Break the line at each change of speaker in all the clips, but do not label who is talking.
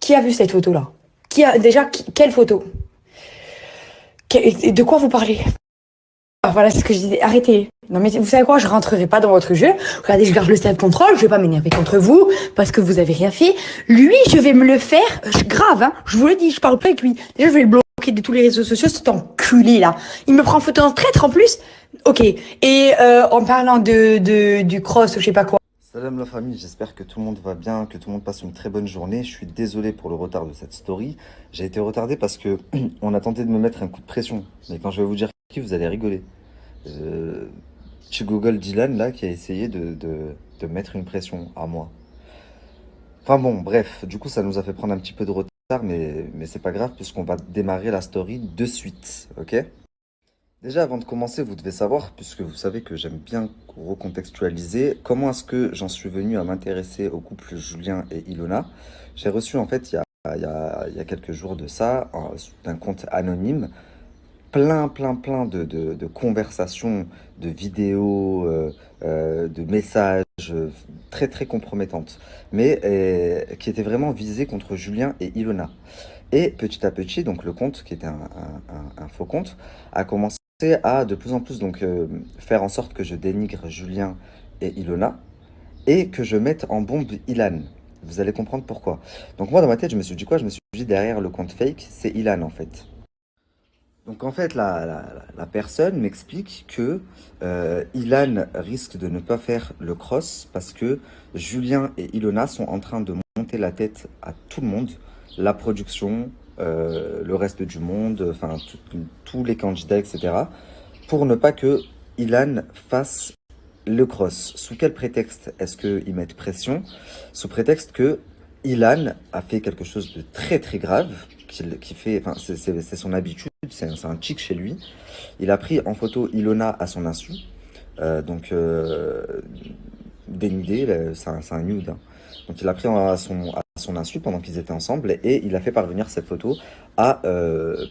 Qui a vu cette photo-là? Quelle photo? De quoi vous parlez? Ah, voilà ce que je disais. Arrêtez. Non mais vous savez quoi? Je rentrerai pas dans votre jeu. Regardez, je garde le self-control. Je vais pas m'énerver contre vous parce que vous avez rien fait. Lui, je vais me le faire grave. Hein. Je vous le dis, je parle pas avec lui. Déjà, je vais le bloquer de tous les réseaux sociaux. Cet enculé là. Il me prend en photo en traître en plus. Ok. Et en parlant du cross, je sais pas quoi.
Salam la famille, j'espère que tout le monde va bien, que tout le monde passe une très bonne journée. Je suis désolé pour le retard de cette story. J'ai été retardé parce que on a tenté de me mettre un coup de pression. Mais quand je vais vous dire qui, vous allez rigoler. Tu Google Dylan là qui a essayé de mettre une pression à moi. Enfin bon, bref, du coup ça nous a fait prendre un petit peu de retard, mais c'est pas grave puisqu'on va démarrer la story de suite, ok? Déjà, avant de commencer, vous devez savoir, puisque vous savez que j'aime bien recontextualiser, comment est-ce que j'en suis venu à m'intéresser au couple Julien et Ilona. J'ai reçu, en fait, il y a quelques jours de ça, d'un compte anonyme, plein de conversations, de vidéos, de messages très compromettantes, mais qui étaient vraiment visées contre Julien et Ilona. Et petit à petit, donc le compte, qui était un faux compte, a commencé à de plus en plus donc, faire en sorte que je dénigre Julien et Ilona et que je mette en bombe Ilan. Vous allez comprendre pourquoi. Donc moi, dans ma tête, je me suis dit quoi? Je me suis dit derrière le compte fake, c'est Ilan en fait. Donc en fait, la personne m'explique que Ilan risque de ne pas faire le cross parce que Julien et Ilona sont en train de monter la tête à tout le monde, la production, le reste du monde, enfin tous les candidats, etc. Pour ne pas que Ilan fasse le cross. Sous quel prétexte est-ce qu'ils mettent pression? Sous prétexte que Ilan a fait quelque chose de très grave, qui fait, enfin, c'est son habitude, c'est un tic chez lui. Il a pris en photo Ilona à son insu, donc dénudé, c'est un nude. Hein. Donc il a pris à son insu pendant qu'ils étaient ensemble et il a fait parvenir cette photo à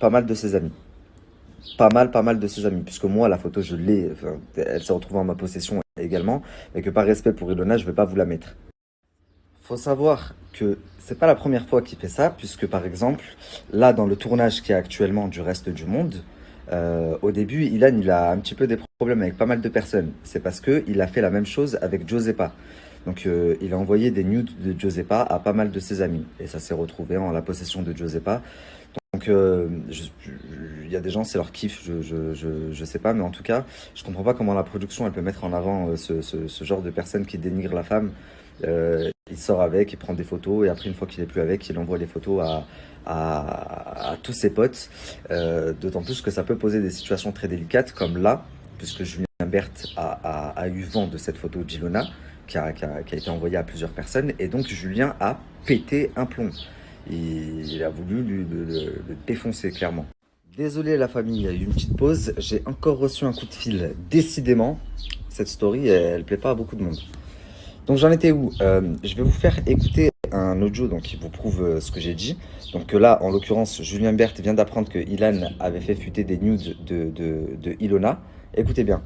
pas mal de ses amis. Pas mal de ses amis, puisque moi, la photo, je l'ai, enfin, elle s'est retrouvée en ma possession également, mais que par respect pour Ilona, je ne vais pas vous la mettre. Faut savoir que c'est pas la première fois qu'il fait ça, puisque par exemple, là, dans le tournage qui est actuellement du reste du monde, au début, Ilan, il a un petit peu des problèmes avec pas mal de personnes. C'est parce qu'il a fait la même chose avec Giuseppa. Donc, il a envoyé des nudes de Giuseppa à pas mal de ses amis. Et ça s'est retrouvé en la possession de Giuseppa. Donc, il y a des gens, c'est leur kiff, je sais pas, mais en tout cas, je comprends pas comment la production, elle peut mettre en avant ce genre de personnes qui dénigrent la femme. Il sort avec, il prend des photos, et après, une fois qu'il est plus avec, il envoie les photos à tous ses potes. D'autant plus que ça peut poser des situations très délicates, comme là, puisque Julien Berthe a eu vent de cette photo d'Ilona, qui a été envoyée à plusieurs personnes, et donc Julien a pété un plomb. Il a voulu le défoncer, clairement. Désolé la famille, il y a eu une petite pause. J'ai encore reçu un coup de fil. Décidément, cette story, elle plaît pas à beaucoup de monde. Donc j'en étais où? Je vais vous faire écouter un audio donc, qui vous prouve ce que j'ai dit. Donc là, en l'occurrence, Julien Berthe vient d'apprendre que Ilan avait fait fuiter des nudes de Ilona. Écoutez bien.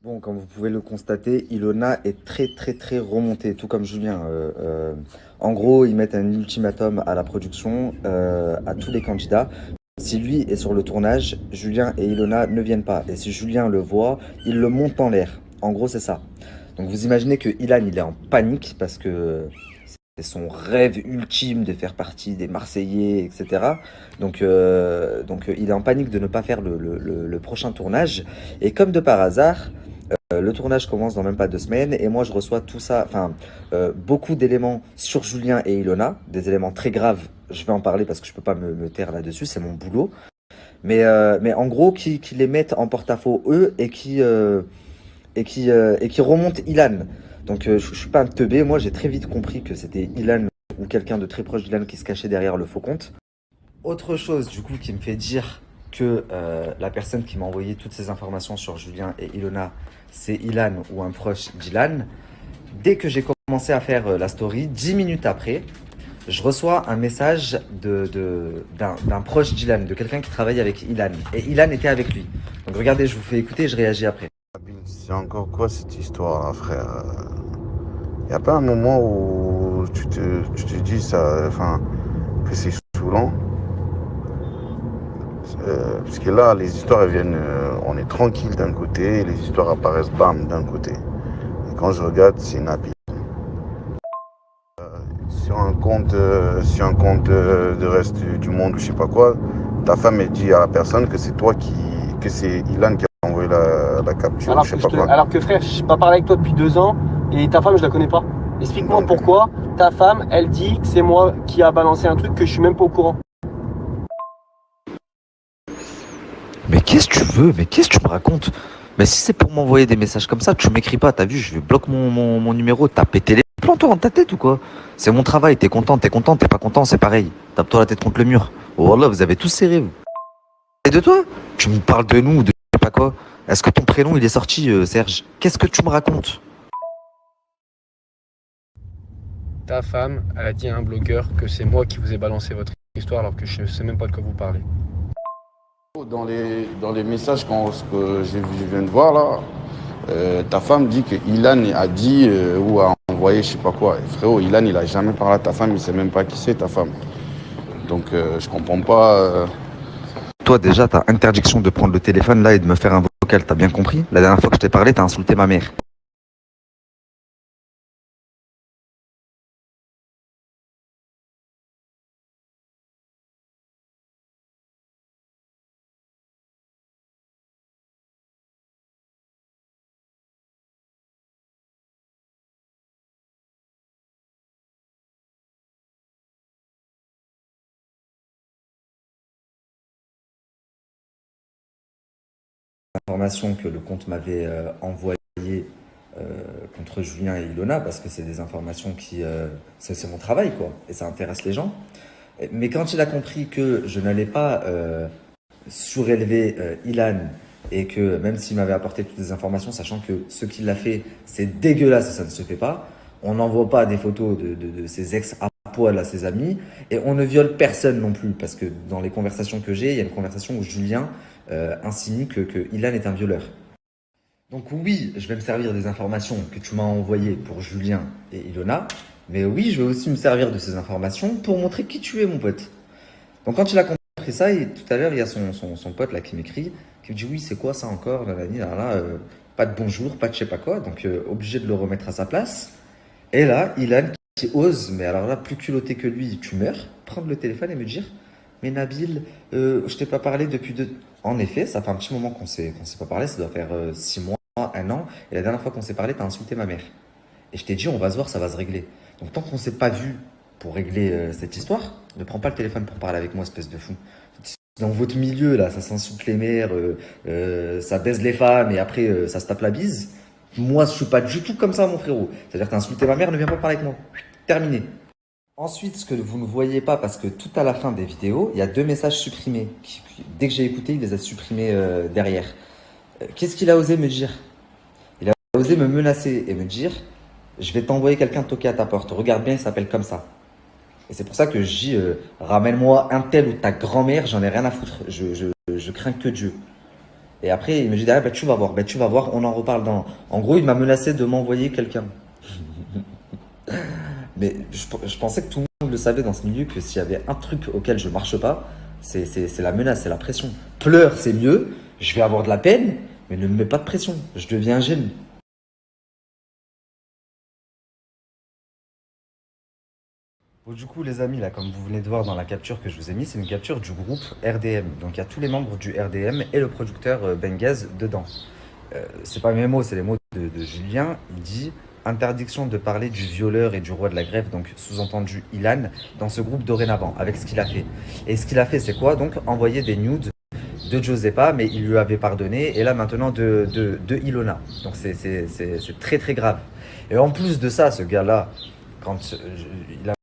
Bon, comme vous pouvez le constater, Ilona est très remontée, tout comme Julien. En gros, ils mettent un ultimatum à la production, à tous les candidats. Si lui est sur le tournage, Julien et Ilona ne viennent pas. Et si Julien le voit, il le monte en l'air. En gros, c'est ça. Donc vous imaginez que Ilan, il est en panique parce que C'est son rêve ultime de faire partie des Marseillais, etc. Donc, il est en panique de ne pas faire le prochain tournage. Et comme de par hasard, le tournage commence dans même pas 2 semaines et moi je reçois tout ça, beaucoup d'éléments sur Julien et Ilona, des éléments très graves. Je vais en parler parce que je peux pas me taire là-dessus, c'est mon boulot. Mais en gros, qui les mettent en porte-à-faux eux et qui remontent Ilan. Donc je suis pas un teubé, moi j'ai très vite compris que c'était Ilan ou quelqu'un de très proche d'Ilan qui se cachait derrière le faux compte. Autre chose du coup qui me fait dire que la personne qui m'a envoyé toutes ces informations sur Julien et Ilona, c'est Ilan ou un proche d'Ilan. Dès que j'ai commencé à faire la story, 10 minutes après, je reçois un message d'un proche d'Ilan, de quelqu'un qui travaille avec Ilan. Et Ilan était avec lui. Donc regardez, je vous fais écouter et je réagis après.
C'est encore quoi cette histoire, hein, frère? Y a pas un moment où tu te dis ça, que c'est saoulant? Parce que là, les histoires elles viennent, on est tranquille d'un côté, et les histoires apparaissent bam d'un côté. Et quand je regarde, c'est Nabil. Sur un compte de reste du monde ou je sais pas quoi, ta femme elle dit à la personne que c'est que c'est Ilan qui a envoyé la capture,
Alors
je sais
que,
pas quoi.
alors que frère, je n'ai pas parlé avec toi depuis 2 ans et ta femme, je la connais pas. Explique-moi
Non,
pourquoi ta femme, elle dit que c'est moi qui a balancé un truc que je suis même pas au courant.
Mais qu'est-ce que tu veux? Mais qu'est-ce que tu me racontes? Mais si c'est pour m'envoyer des messages comme ça, tu m'écris pas, t'as vu, je bloque mon numéro, t'as pété les plans toi dans ta tête ou quoi? C'est mon travail, t'es content, t'es pas content, c'est pareil. Tape-toi la tête contre le mur. Oh voilà, vous avez tous serré, vous. Et de toi? Tu me parles de nous ou de je sais pas quoi? Est-ce que ton prénom il est sorti, Serge? Qu'est-ce que tu me racontes?
Ta femme, elle a dit à un blogueur que c'est moi qui vous ai balancé votre histoire alors que je sais même pas de quoi vous parlez.
Dans les messages que je viens de voir là, ta femme dit que Ilan a dit ou a envoyé je sais pas quoi. Et frérot, Ilan il a jamais parlé à ta femme, il sait même pas qui c'est ta femme. Donc je comprends pas.
Toi déjà, t'as interdiction de prendre le téléphone là et de me faire un vocal, t'as bien compris? La dernière fois que je t'ai parlé, t'as insulté ma mère. Informations que le compte m'avait envoyées contre Julien et Ilona, parce que c'est des informations c'est mon travail, quoi, et ça intéresse les gens. Mais quand il a compris que je n'allais pas surélever Ilan, et que même s'il m'avait apporté toutes les informations, sachant que ce qu'il a fait, c'est dégueulasse et ça ne se fait pas, on n'envoie pas des photos de ses ex à poil à ses amis, et on ne viole personne non plus, parce que dans les conversations que j'ai, il y a une conversation où Julien insinue que Ilan est un violeur. Donc oui, je vais me servir des informations que tu m'as envoyées pour Julien et Ilona, mais oui, je vais aussi me servir de ces informations pour montrer qui tu es, mon pote. Donc quand il a compris ça, et tout à l'heure, il y a son pote là qui m'écrit, qui me dit oui, c'est quoi ça encore, pas de bonjour, pas de je sais pas quoi, donc obligé de le remettre à sa place. Et là, Ilan qui ose, mais alors là, plus culotté que lui, tu meurs, prendre le téléphone et me dire mais Nabil, je t'ai pas parlé depuis deux. En effet, ça fait un petit moment qu'on s'est pas parlé, ça doit faire 6 mois, un an, et la dernière fois qu'on s'est parlé, t'as insulté ma mère. Et je t'ai dit, on va se voir, ça va se régler. Donc tant qu'on s'est pas vu pour régler cette histoire, ne prends pas le téléphone pour parler avec moi, espèce de fou. Dans votre milieu, là, ça s'insulte les mères, ça baise les femmes, et après, ça se tape la bise. Moi, je suis pas du tout comme ça, mon frérot. C'est-à-dire, t'as insulté ma mère, ne viens pas parler avec moi. Terminé. Ensuite, ce que vous ne voyez pas, parce que tout à la fin des vidéos, il y a 2 messages supprimés. Dès que j'ai écouté, il les a supprimés derrière. Qu'est-ce qu'il a osé me dire? Il a osé me menacer et me dire je vais t'envoyer quelqu'un toquer à ta porte. Regarde bien, il s'appelle comme ça. Et c'est pour ça que je dis ramène-moi un tel ou ta grand-mère, j'en ai rien à foutre. Je crains que Dieu. Et après, il me dit derrière, bah, tu vas voir, on en reparle dans. En gros, il m'a menacé de m'envoyer quelqu'un. Mais je pensais que tout le monde le savait dans ce milieu, que s'il y avait un truc auquel je marche pas, c'est la menace, c'est la pression. Pleure, c'est mieux, je vais avoir de la peine, mais ne me mets pas de pression, je deviens un gêne. Bon, du coup, les amis, là, comme vous venez de voir dans la capture que je vous ai mis, c'est une capture du groupe RDM. Donc, il y a tous les membres du RDM et le producteur Bengaz dedans. C'est pas mes mots, c'est les mots de Julien. Il dit interdiction de parler du violeur et du roi de la grève, donc sous-entendu Ilan, dans ce groupe dorénavant, avec ce qu'il a fait. Et ce qu'il a fait, c'est quoi? Donc, envoyer des nudes de Josepa, mais il lui avait pardonné, et là maintenant de Ilona. Donc c'est très très grave. Et en plus de ça, ce gars-là, quand il a